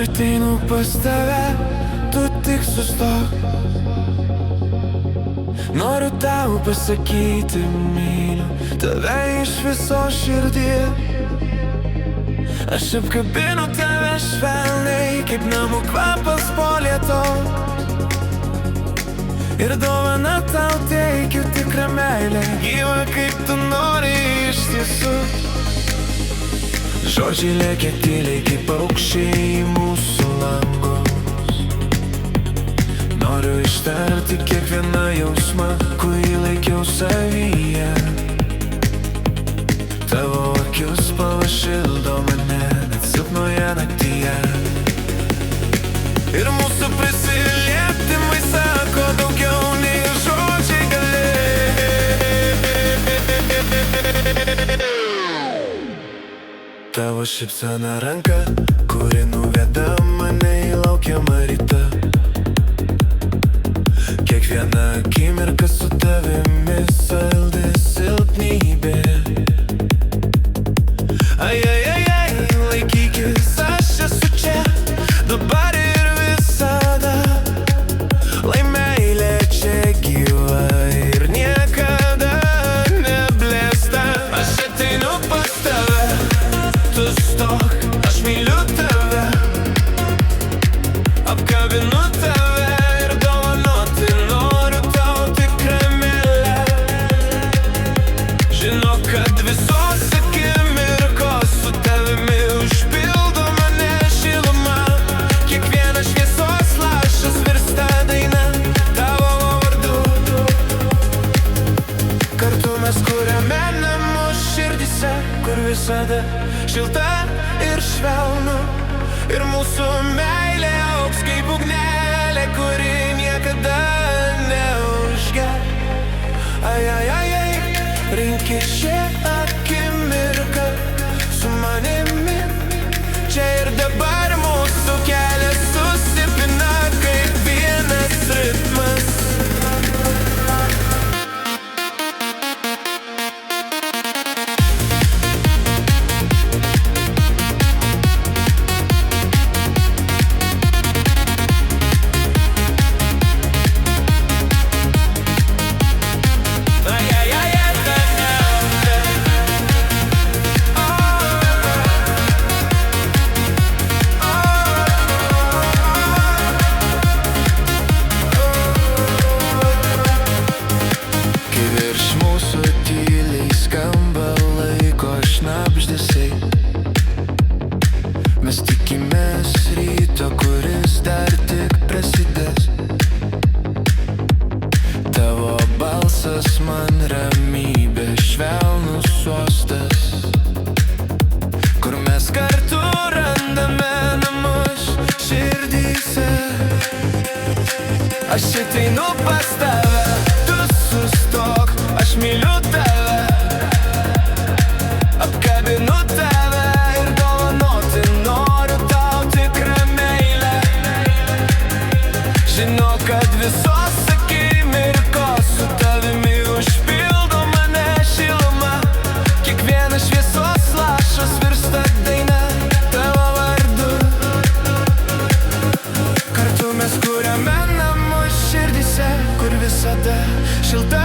ateinu pas tave, tu tik sustok. Noriu tau pasakyti, myliu tave iš viso širdies. Aš apkabinu tave švelniai, kaip namų kvapas po lietaus. Ir dovaną tau teikiu tikrą meilę, gyvą kaip tu nori iš tiesų. Žodžiai lėkia tyliai kaip paukščiai į mūsų langus. Noriu ištarti kiekvieną jausmą, kurį laikiau savyje. Tavo akių spalva šildo mane net silpnoje naktyje. Ir mūsų prisilietimai sako daugiau nei žodžiai galės. Tavo šypsena ranka, kuri nuveda mane į laukiamą rytą. Kiekviena akimirka su tavimi saldi silpnybė. Ai, ai, ai, ai, laikykis, aš esu čia, dabar ir visada. Lai meilė čia gyva ir niekada neblėsta. Aš ateinu pas tave, tu stok, aš myliu tave. Apkabinu tave ir dovanoti noriu tau tikrą meilę. Žinok, kad visos akimirkos su tavimi užpildo mane šiluma. Kiekvienas šviesos lašas virsta daina tavo vardu. Kartu mes kuriame namus širdyse, kur visada šilta ir švelnu. Ir mūsų meilė augs kaip ugnelė, kuri niekada neužges. Ai, ai, ai, ai, rinkis šią akimirką su manimi. Čia ir dabar mūsų kelias susipina kaip vienas ritmas. Mes tikimės ryto, kuris dar tik prasidės. Tavo balsas man ramybė, švelnus uostas, kur mes kartu randame namus širdyse. Aš ateinu pas tave, tu sustok, aš myliu tave. Apkabinu tave ir dovanoti noriu tau tikrą meilę. Žinok, kad visos akimirkos su tavimi užpildo mane šiluma. Kiekvienas šviesos lašas virsta daina tavo vardu. Kartu mes kuriame namus širdyse, kur visada šilta